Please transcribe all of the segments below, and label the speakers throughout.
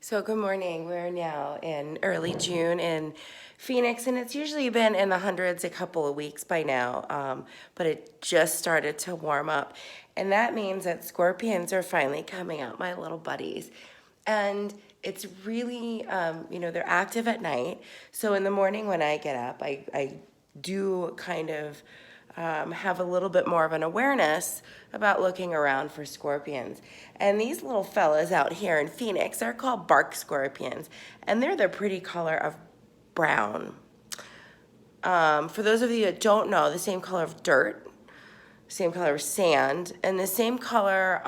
Speaker 1: So good morning. We're now in early June in Phoenix, and it's usually been in the hundreds a couple of weeks by now, but it just started to warm up. And that means that scorpions are finally coming out, my little buddies. And it's really, they're active at night. So in the morning when I get up, I do kind of have a little bit more of an awareness about looking around for scorpions. And these little fellas out here in Phoenix, they're called bark scorpions, and they're the pretty color of brown. For those of you that don't know, the same color of dirt, same color of sand, and the same color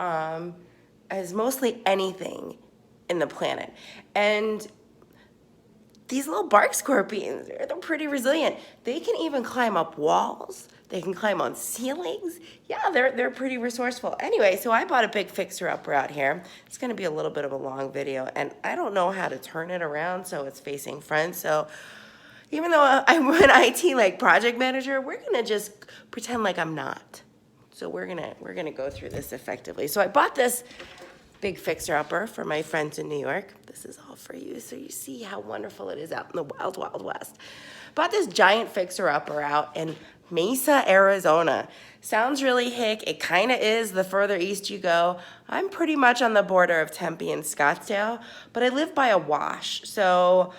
Speaker 1: as mostly anything in the planet. And these little bark scorpions, they're pretty resilient. They can even climb up walls. They can climb on ceilings. Yeah, they're pretty resourceful. Anyway, so I bought a big fixer-upper out here. It's gonna be a little bit of a long video, and I don't know how to turn it around so it's facing front. So even though I'm an IT like project manager, we're gonna just pretend like I'm not. So we're gonna go through this effectively. So I bought this big fixer-upper for my friends in New York. This is all for you, so you see how wonderful it is out in the wild, wild west. Bought this giant fixer-upper out in Mesa, Arizona. Sounds really hick. It kind of is the further east you go. I'm pretty much on the border of Tempe and Scottsdale, but I live by a wash, so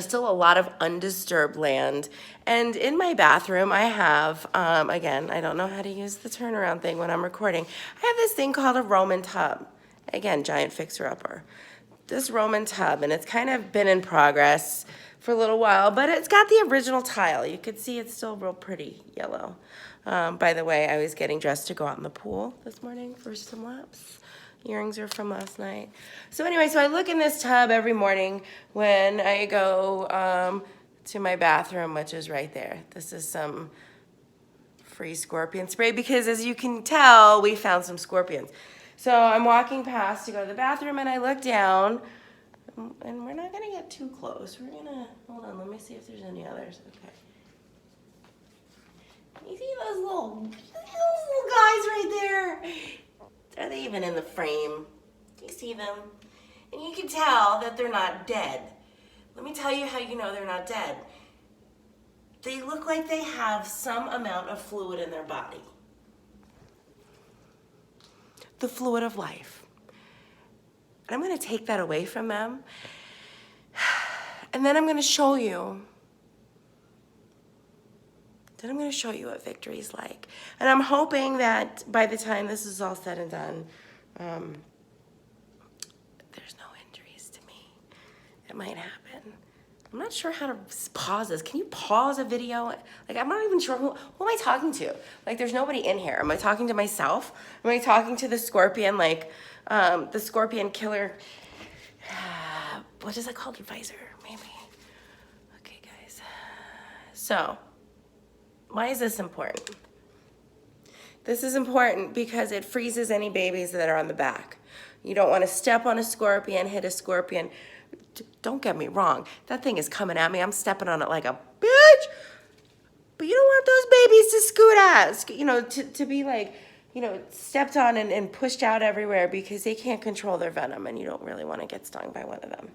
Speaker 1: still a lot of undisturbed land. And in my bathroom, I have, again, I don't know how to use the turnaround thing when I'm recording. I have this thing called a Roman tub. Again, giant fixer-upper. This Roman tub, and it's kind of been in progress for a little while, but it's got the original tile. You can see it's still real pretty yellow. By the way, I was getting dressed to go out in the pool this morning for some laps. Earrings are from last night. So anyway, so I look in this tub every morning when I go to my bathroom, which is right there. This is some free scorpion spray because, as you can tell, we found some scorpions. So I'm walking past to go to the bathroom, and I look down, and we're not gonna get too close. We're gonna, hold on, let me see if there's any others. Okay. You see those little guys right there? Are they even in the frame? Do you see them? And you can tell that they're not dead. Let me tell you how you know they're not dead. They look like they have some amount of fluid in their body. The fluid of life. And I'm going to take that away from them. And then I'm going to show you. Then I'm going to show you what victory is like. And I'm hoping that by the time this is all said and done, there's no injuries to me. It might happen. I'm not sure how to pause this. Can you pause a video? Like, I'm not even sure who am I talking to? Like, there's nobody in here. Am I talking to myself? Am I talking to the scorpion, like the scorpion killer? What is it called? Advisor, maybe. Okay, guys. So, why is this important? This is important because it freezes any babies that are on the back. You don't want to step on a scorpion, hit a scorpion. Don't get me wrong. That thing is coming at me. I'm stepping on it like a bitch. But you don't want those babies to scoot out, to be like, stepped on and pushed out everywhere because they can't control their venom, and you don't really want to get stung by one of them.